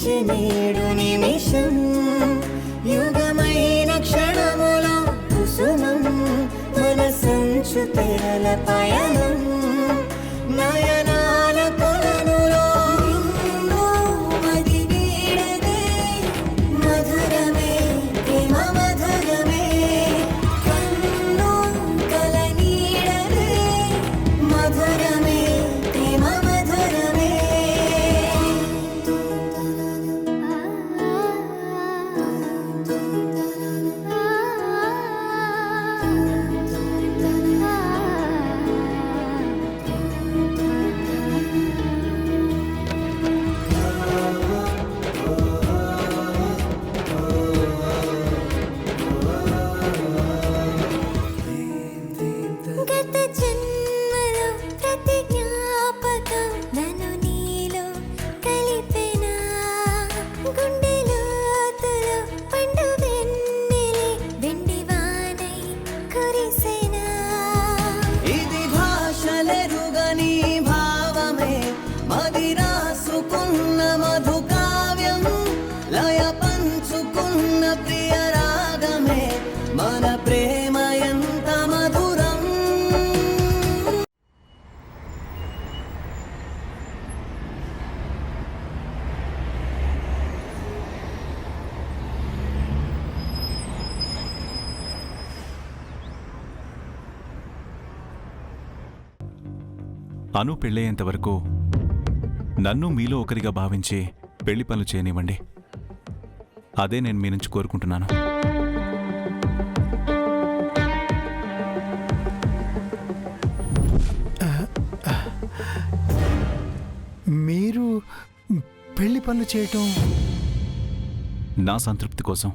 నేడు నిమిషం యుగమైన క్షణములో కుసుమం మనసంచు తెరల పయనం నయనాల కొలనులో మది వీడదే మధురమే ప్రేమ మధురమే కన్ను కల నీడదే మధురమే ప్రేమ మధురమే గత జన్మలో ప్రతి జ్ఞాపకం నన్ను నీలో కలిపెనా గుండె లోతులో పండు వెన్నెలే వెండి వానై కురిసెనా ఇది భాషలెరుగని భావమే మది రాసుకున్న మధు కావ్యం లయ పంచుకున్న ప్రియ రాగమే మన ప్రేమ ఎంత మధురం అను పెళ్ళయ్యేంత వరకు నన్ను మీలో ఒకరిగా భావించి పెళ్లి పనులు చేయనివ్వండి. అదే నేను మీ నుంచి కోరుకుంటున్నాను. మీరు పెళ్లి పనులు చేయటం నా సంతృప్తి కోసం.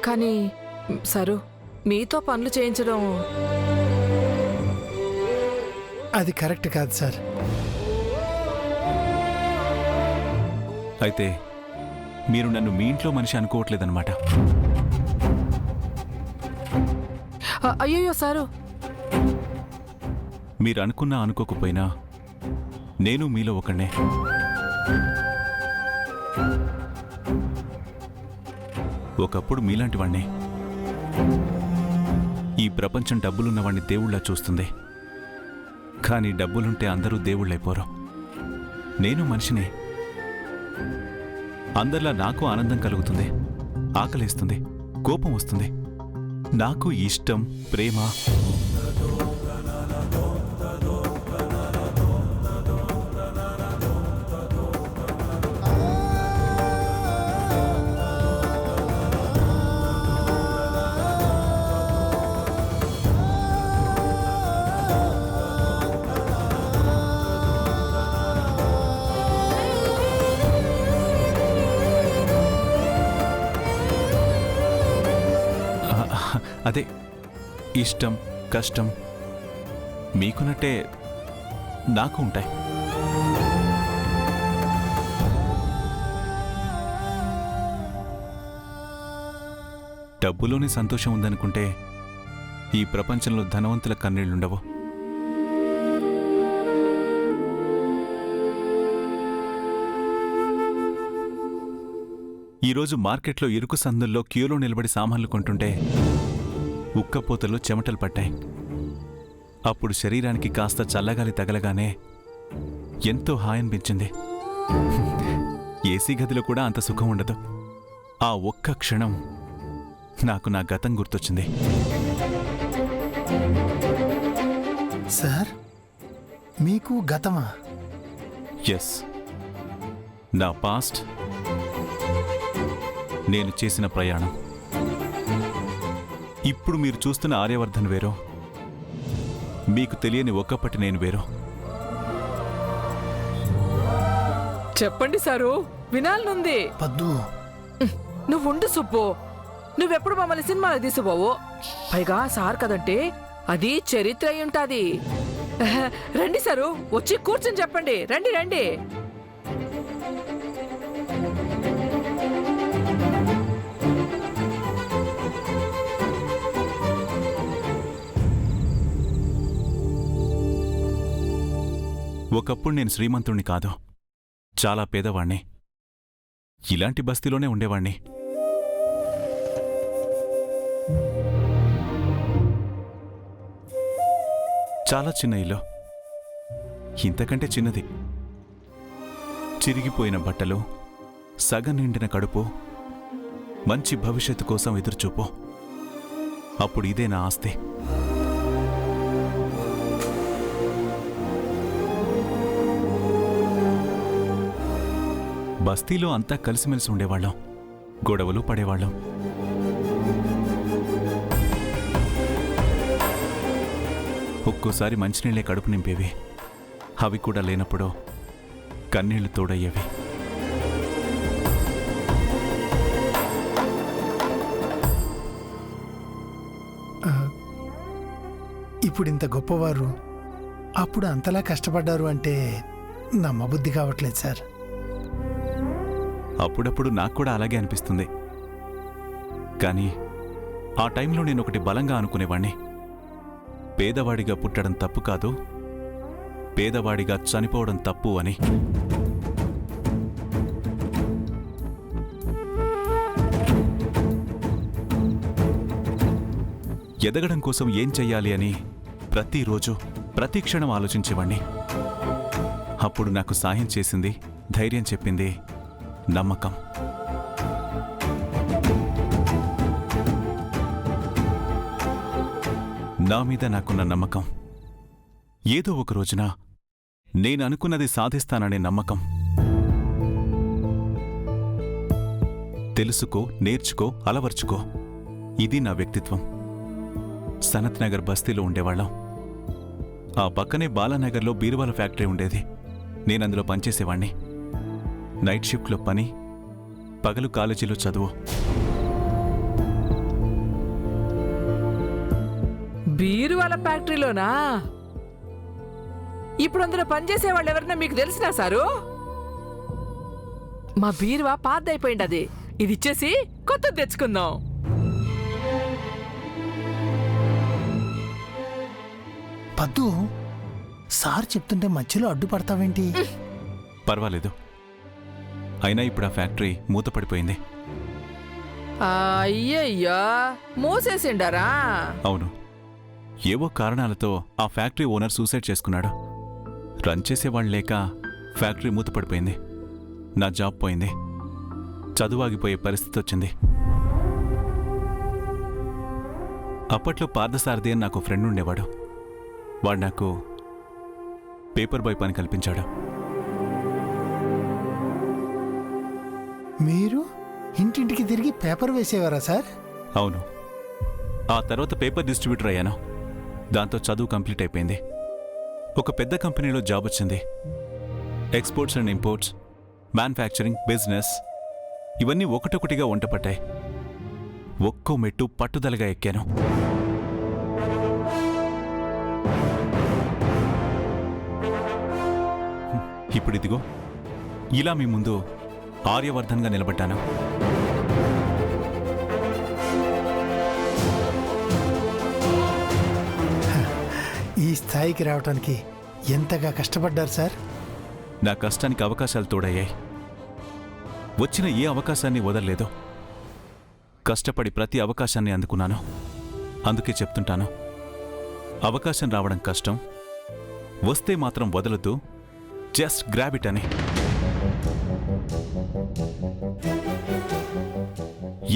కానీ సరు మీతో పనులు చేయించడం అది కరెక్ట్ కాదు సార్. అయితే మీరు నన్ను మీ ఇంట్లో మనిషి అనుకోవట్లేదన్నమాట. అయ్యయ్యో సారు, మీరు అనుకున్నా అనుకోకపోయినా నేను మీలో ఒకణ్ణే. ఒకప్పుడు మీలాంటి వాణ్ణి. ఈ ప్రపంచం డబ్బులున్నవాణ్ణి దేవుళ్ళ చూస్తుంది. కానీ డబ్బులుంటే అందరూ దేవుళ్ళైపోరు. నేను మనిషిని. అందరిలా నాకు ఆనందం కలుగుతుంది, ఆకలేస్తుంది, కోపం వస్తుంది. నాకు ఇష్టం, ప్రేమ. అదే ఇష్టం, కష్టం మీకున్నట్టే నాకు ఉంటాయి. డబ్బులోనే సంతోషం ఉందనుకుంటే ఈ ప్రపంచంలో ధనవంతుల కన్నీళ్లుండవు. ఈరోజు మార్కెట్లో ఇరుకు సందుల్లో క్యూలో నిలబడి సామాన్లు కొంటుంటే ఉక్కపోతలో చెమటలు పట్టాయి. అప్పుడు శరీరానికి కాస్త చల్లగాలి తగలగానే ఎంతో హాయనిపించింది. ఏసీ గదిలో కూడా అంత సుఖం ఉండదు. ఆ ఒక్క క్షణం నాకు నా గతం గుర్తొచ్చింది. సార్, మీకు గతమా? ఎస్, నా పాస్ట్, నేను చేసిన ప్రయాణం. ఇప్పుడు మీరు చూస్తున్న ఆర్యవర్ధన్ వేరో, మీకు తెలియని ఒక్కప్పటి నేను వేరో. చెప్పండి సారు, వినాలనుంది. పద్దు, నువ్వుండు సుబ్బు. నువ్వెప్పుడు మమ్మల్ని సినిమాలో తీసుకుపోవు. పైగా సార్ కదంటే అది చరిత్ర అయి ఉంటాది. రండి సారు, వచ్చి కూర్చొని చెప్పండి. రండి రండి. ఒకప్పుడు నేను శ్రీమంతుణ్ణి కాదు, చాలా పేదవాణ్ణి. ఇలాంటి బస్తీలోనే ఉండేవాణ్ణి. చాలా చిన్న ఇల్లు, ఇంతకంటే చిన్నది. చిరిగిపోయిన బట్టలు, సగం నిండిన కడుపు, మంచి భవిష్యత్తు కోసం ఎదురుచూపు. అప్పుడు ఇదే నా ఆస్తి. బస్తీలో అంతా కలిసిమెలిసి ఉండేవాళ్ళం, గొడవలు పడేవాళ్ళం. ఒక్కోసారి మంచినీళ్లే కడుపు నింపేవి, అవి కూడా లేనప్పుడు కన్నీళ్లు తోడయ్యేవి. ఇప్పుడు ఇంత గొప్పవారు అప్పుడు అంతలా కష్టపడ్డారు అంటే నమ్మబుద్ధి కావట్లేదు సార్. అప్పుడప్పుడు నాకు కూడా అలాగే అనిపిస్తుంది. కానీ ఆ టైంలో నేను ఒకటి బలంగా అనుకునేవాణ్ణి. పేదవాడిగా పుట్టడం తప్పు కాదు, పేదవాడిగా చనిపోవడం తప్పు అని. ఎదగడం కోసం ఏం చెయ్యాలి అని ప్రతిరోజు ప్రతి క్షణం ఆలోచించేవాణ్ణి. అప్పుడు నాకు సాయం చేసింది, ధైర్యం చెప్పింది నమ్మకం. నా మీద నాకున్న నమ్మకం, ఏదో ఒక రోజున నేను అనుకున్నది సాధిస్తాననే నమ్మకం. తెలుసుకో, నేర్చుకో, అలవర్చుకో, ఇది నా వ్యక్తిత్వం. సనత్ నగర్ బస్తీలో ఉండేవాళ్ళం. ఆ పక్కనే బాలానగర్లో బీరువాల ఫ్యాక్టరీ ఉండేది. నేనందులో పనిచేసేవాణ్ణి. నైట్ షిఫ్ట్లో పని, పగలు కాలేజీలో చదువు. బీరువాల ఫ్యాక్టరీలోనా? ఇప్పుడు అందులో పనిచేసే వాళ్ళు ఎవరన్నా మీకు తెలిసినా సారు? మా బీరువా పాతదైపోయింది, అది ఇది ఇచ్చేసి కొత్తది తెచ్చుకుందాం. పద్దు, సార్ చెప్తుంటే మధ్యలో అడ్డుపడతావేంటి? పర్వాలేదు. అయినా ఇప్పుడు ఆ ఫ్యాక్టరీ మూతపడిపోయింది. అయ్యయ్యా, మూసేసిండారా? అవును, ఏవో కారణాలతో ఆ ఫ్యాక్టరీ ఓనర్ సూసైడ్ చేసుకున్నాడు. రన్ చేసేవాళ్ళు లేక ఫ్యాక్టరీ మూతపడిపోయింది. నా జాబ్ పోయింది, చదువు ఆగిపోయే పరిస్థితి వచ్చింది. అప్పట్లో పార్థసారథి అని నాకు ఫ్రెండ్ ఉండేవాడు. వాడు నాకు పేపర్ బాయ్ పని కల్పించాడు. మీరు ఇంటింటికి తిరిగి పేపర్ వేసేవారా సార్? అవును. ఆ తర్వాత పేపర్ డిస్ట్రిబ్యూటర్ అయ్యాను. దాంతో చదువు కంప్లీట్ అయిపోయింది. ఒక పెద్ద కంపెనీలో జాబ్ వచ్చింది. Exports and imports, manufacturing, business ఇవన్నీ ఒకటొకటిగా వంటపట్టాయి. ఒక్కో మెట్టు పట్టుదలగా ఎక్కాను. ఇప్పుడిదిగో ఇలా మీ ముందు ఆర్యవర్ధన్గా నిలబడ్డాను. ఈ స్థాయికి రావడానికి ఎంతగా కష్టపడ్డారు సార్? నా కష్టానికి అవకాశాలు తోడయ్యాయి. వచ్చిన ఏ అవకాశాన్ని వదలలేదు. కష్టపడి ప్రతి అవకాశాన్ని అందుకున్నాను. అందుకే చెప్తుంటాను, అవకాశం రావడం కష్టం, వస్తే మాత్రం వదలొద్దు, జస్ట్ గ్రాబ్ ఇట్ అని.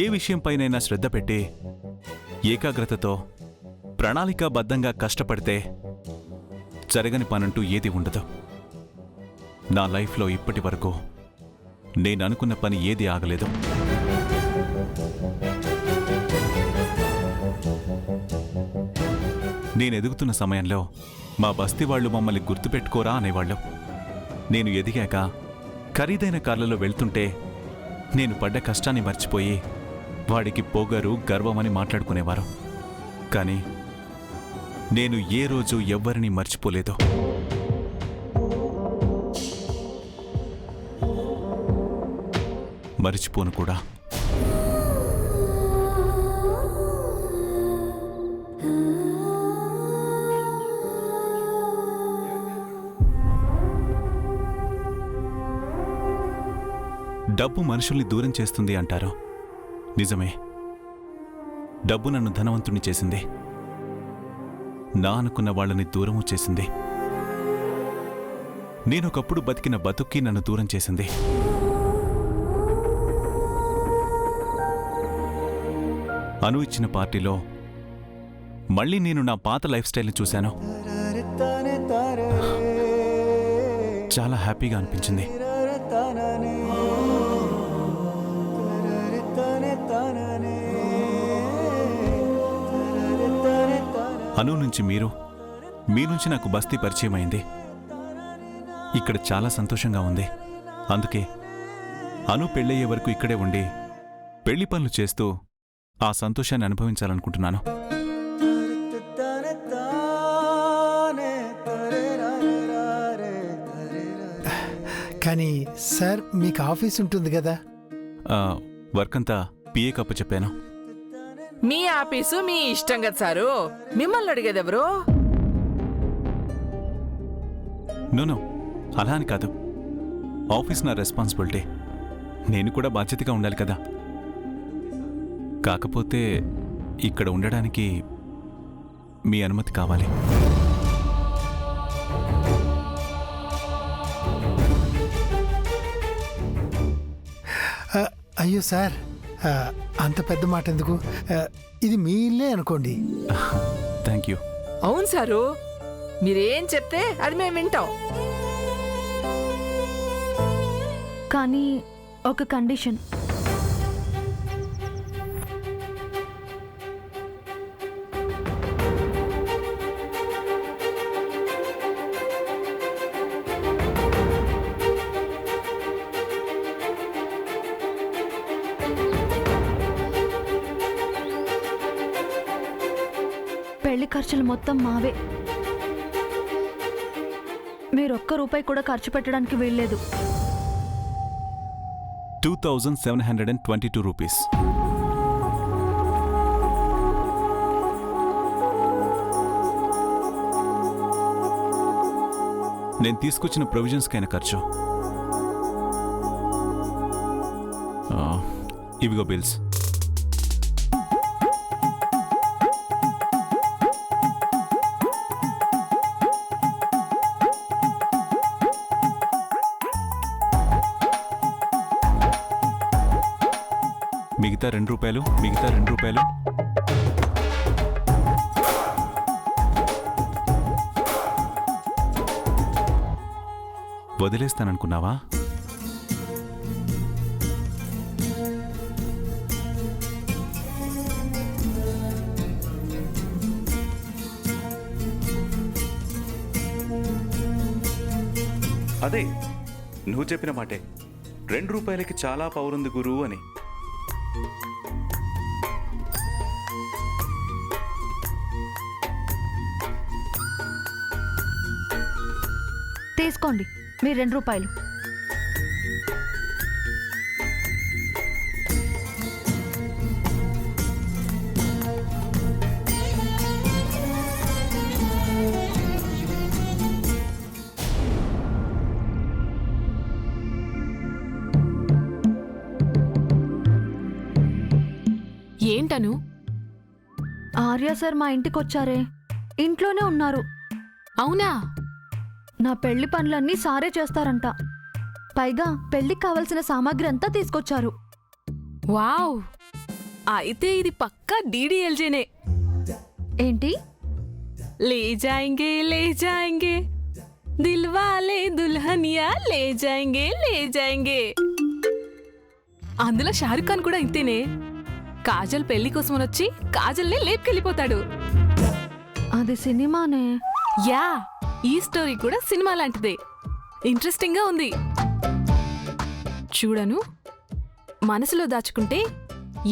ఏ విషయంపైనైనా శ్రద్ధ పెట్టి ఏకాగ్రతతో ప్రణాళికాబద్ధంగా కష్టపడితే జరగని పనంటూ ఏది ఉండదు. నా లైఫ్లో ఇప్పటి వరకు నేను అనుకున్న పని ఏది ఆగలేదు. నేను ఎదుగుతున్న సమయంలో మా బస్తీ వాళ్ళు మమ్మల్ని గుర్తుపెట్టుకోరా అనేవాళ్ళు. నేను ఎదిగాక ఖరీదైన కార్లలో వెళ్తుంటే నేను పడ్డ కష్టాన్ని మర్చిపోయి వాడికి పొగరు, గర్వమని మాట్లాడుకునేవారు. కానీ నేను ఏ రోజు ఎవ్వరినీ మర్చిపోలేదు. మరిచిపోను కూడా. డబ్బు మనుషుల్ని దూరం చేస్తుంది అంటారు. నిజమే, డబ్బు నన్ను ధనవంతుణ్ణి చేసింది. నా అనుకున్న వాళ్ళని దూరము చేసింది. నేనొకప్పుడు బతికిన బతుక్కి నన్ను దూరం చేసింది. అను ఇచ్చిన పార్టీలో మళ్ళీ నేను నా పాత లైఫ్ స్టైల్ని చూశాను. చాలా హ్యాపీగా అనిపించింది. అను నుంచి మీ నుంచి నాకు బస్తీ పరిచయం అయింది. ఇక్కడ చాలా సంతోషంగా ఉంది. అందుకే అను పెళ్ళయ్యే వరకు ఇక్కడే ఉండి పెళ్లి పనులు చేస్తూ ఆ సంతోషాన్ని అనుభవించాలనుకుంటున్నాను. కానీ సార్ మీకు ఆఫీస్ ఉంటుంది కదా. వర్క్ అంతా పిఏ కప్పు చెప్పాను. మీ ఆఫీసు మీ ఇష్టం కదా సారు, మిమ్మల్ని అడిగేది ఎవరు? నో అలా అని కాదు. ఆఫీస్ నా రెస్పాన్సిబిలిటీ. నేను కూడా బాధ్యతగా ఉండాలి కదా. కాకపోతే ఇక్కడ ఉండడానికి మీ అనుమతి కావాలి. అయ్యో సార్, అంత పెద్ద మాట ఎందుకు? ఇది మీ ఇల్లే అనుకోండి. Thank you. అవును సారు, మీరేం చెప్తే అది మేము వింటాం. కానీ ఒక కండిషన్. పెళ్లి ఖర్చులు మొత్తం మావే. మీరు ఒక్క రూపాయి కూడా ఖర్చు పెట్టడానికి వీల్లేదు. 2722 రూపీస్. నేను తీసుకొచ్చిన ప్రొవిజన్స్కైన ఖర్చు. ఇవిగో బిల్స్. మిగతా 2 రూపాయలు. వదిలేస్తాననుకున్నావా? అదే నువ్వు చెప్పిన మాటే, 2 రూపాయలకి చాలా పవరుంది గురు అని. తీసుకోండి మీ 2 రూపాయలు. ఏంటను? ఆర్య సార్ మా ఇంటికి వచ్చారే, ఇంట్లోనే ఉన్నారు. అవునా? నా పెళ్లి పనులన్నీ సారే చేస్తారంట. పైగా పెళ్లికి కావలసిన సామాగ్రి అంతా తీసుకొచ్చారు. వావ్, అయితే ఇది పక్కా డీడీఎల్జేనే. ఏంటి? లే జాయింగే లే జాయింగే దిల్వాలే దుల్హనియా లే జాయింగే లే జాయింగే. అందులో షారుఖ్ ఖాన్ కూడా ఇంతేనే. కాజల్ పెళ్లి కోసం వచ్చి కాజల్ని లేపుకెళ్ళిపోతాడు. అది సినిమానే. యా, ఈ స్టోరీ కూడా సినిమా లాంటిదే. ఇంట్రెస్టింగ్ గా ఉంది. చూడను, మనసులో దాచుకుంటే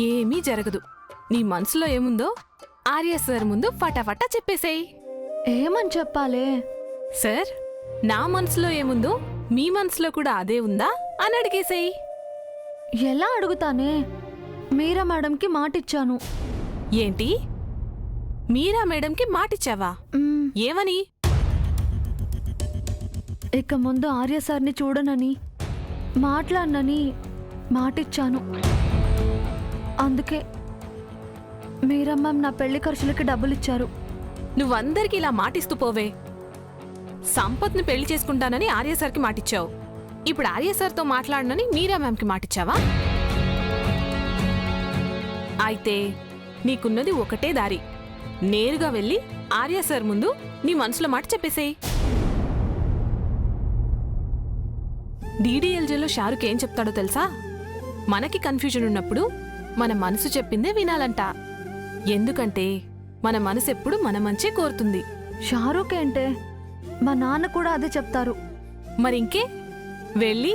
ఏమీ జరగదు. నీ మనసులో ఏముందో ఆర్య సార్ ముందు ఫటాఫటా చెప్పేసేయ్. ఏమని చెప్పాలే? సార్, నా మనసులో ఏముందో మీ మనసులో కూడా అదే ఉందా అని అడిగేసేయ్. ఎలా అడుగుతానే? మీరా మేడంకి మాటిచ్చాను. ఏంటి? మీరా మేడంకి మాటిచ్చావా? ఏమని? ఇక ముందు ఆర్య సార్ని చూడనని, మాట్లాడనని మాటిచ్చాను. అందుకే మీరమ్మ నా పెళ్లి ఖర్చులకి డబ్బులిచ్చారు. నువ్వందరికి ఇలా మాటిస్తూ పోవే. సంపత్ని పెళ్లి చేసుకుంటానని ఆర్య సార్కి మాటిచ్చావు. ఇప్పుడు ఆర్య సార్తో మాట్లాడనని మీరా మ్యామ్కి మాటిచ్చావా? అయితే నీకున్నది ఒకటే దారి. నేరుగా వెళ్ళి ఆర్య సార్ ముందు నీ మనసులో మాట చెప్పేసేయ్. డీడీఎల్జేలో షారుఖ్ ఏం చెప్తాడో తెలుసా? మనకి కన్ఫ్యూజన్ ఉన్నప్పుడు మన మనసు చెప్పిందే వినాలంట. ఎందుకంటే మన మనసు ఎప్పుడు మన మంచే కోరుతుంది. షారూఖ్ ఏంటే, మా నాన్న కూడా అదే చెప్తారు. మరింకే వెళ్ళి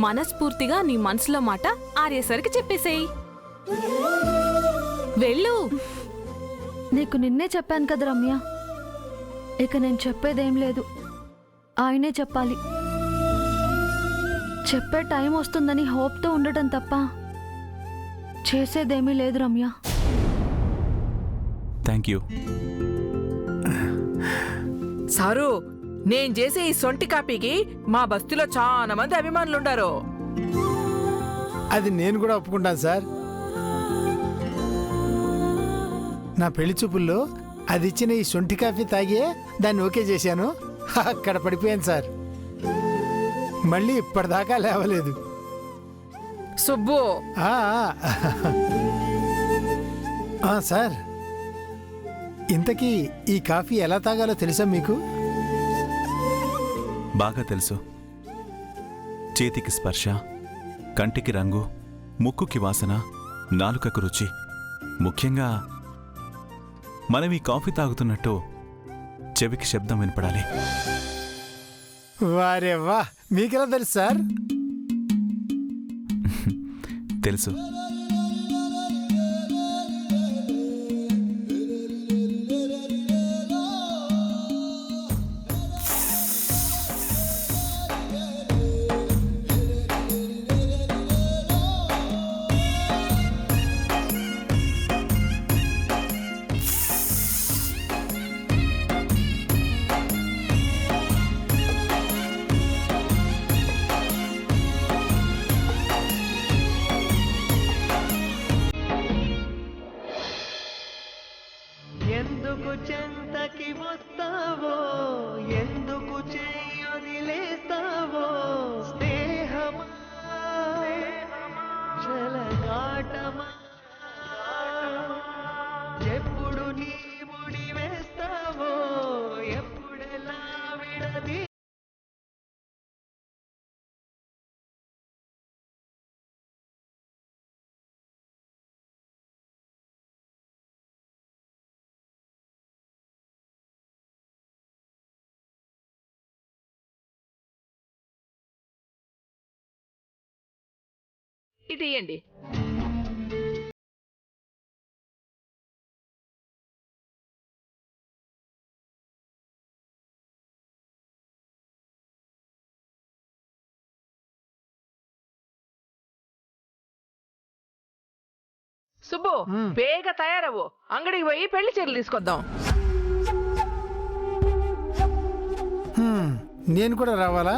మనస్ఫూర్తిగా నీ మనసులో మాట ఆర్య సార్కి చెప్పేసేయ్. వెళ్ళు. నీకు నిన్నే చెప్పాను కదా రమ్య, ఇక నేను చెప్పేదేం లేదు, ఆయనే చెప్పాలి. చెప్పే టైం వస్తుందని హోప్తో ఉండటం తప్ప చేసేదేమీ లేదు రమ్య. Thank you. సారు, నేను చేసే ఈ సొంటి కాపీకి మా బస్తీలో చాలా మంది అభిమానులుండారు. అది నేను కూడా ఒప్పుకుంటాను సార్. నా పెళ్లి చూపుల్లో అది ఇచ్చిన ఈ సొంటి కాఫీ తాగే దాన్ని ఓకే చేశాను. అక్కడ పడిపోయాను సార్. మళ్ళీ ఇప్పటిదాకా లేవలేదు. సుబ్బు, ఆ, ఆ, సార్, ఇంతకీ ఈ కాఫీ ఎలా తాగాలో తెలుసా మీకు? బాగా తెలుసు. చేతికి స్పర్శ, కంటికి రంగు, ముక్కుకి వాసన, నాలుకకు రుచి. ముఖ్యంగా మనం ఈ కాఫీ తాగుతున్నట్టు చెవికి శబ్దం వినపడాలి. వారే వా, మీకెలా తెలుసు సార్? తెలుసు. ఎందుకు చెంతకి వస్తావో, ఎందుకు చెయ్యొదిలేస్తావో, స్నేహమా జలగాటమా, ఎప్పుడు నీ ముడి వేస్తావో, ఎప్పుడెలా విడది. ఇది ఇయ్యండి. సుబ్బు, ಬೇಗ తయారవు, అంగడికి పోయి పెళ్లి చీరలు తీసుకొద్దాం. నేను కూడా రావాలా?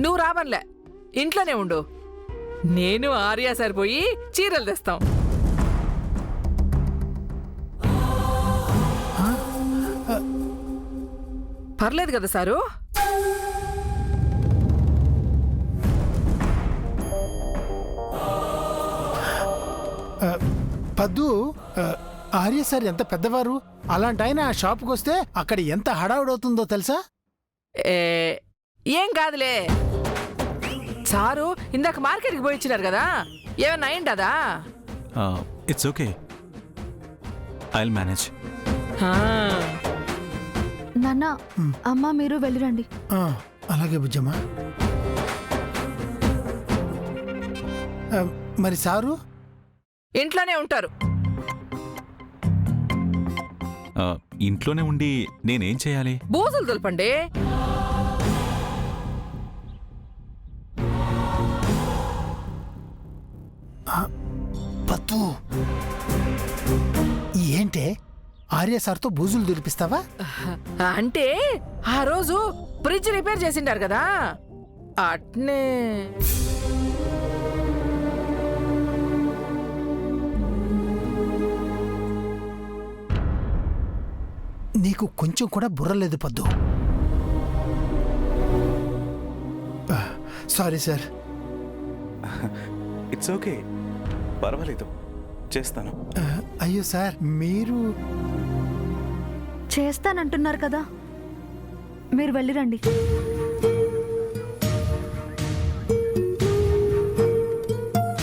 నువ్వు రావన్లే, ఇంట్లోనే ఉండు. నేను ఆర్య సరిపోయి చీరలు తెస్తాం. పర్లేదు కదా సారు? పద్దు, ఆర్య సార్ ఎంత పెద్దవారు. అలాంటి ఆయన ఆ షాప్కి వస్తే అక్కడ ఎంత హడావుడవుతుందో తెలుసా? ఏం కాదులే సారు, ఇందాక మార్కెట్కి పోయి ఇచ్చినారు కదా, ఏమన్నా అయిందా? It's okay, I'll manage. నాన్న, అమ్మ మీరు వెళ్ళిరండి. అలాగే బుజ్జమ్మా. మరి సారు? ఇంట్లోనే ఉంటారు. ఇంట్లోనే ఉండి నేనేం చేయాలి? బూజులు దులపండి. పత్తు, ఏంటే ఆర్య సార్తో బూజులు దులిపిస్తావా? అంటే ఆ రోజు ఫ్రిడ్జ్ రిపేర్ చేసిండారు కదా, అట్నే. నీకు కొంచెం కూడా బుర్ర లేదు పద్దు. Sorry sir. ఇట్స్ ఓకే, పర్వాలేదు, చేస్తాను. అయ్యో సార్, మీరు చేస్తానంటున్నారు కదా, మీరు వెళ్ళిరండి.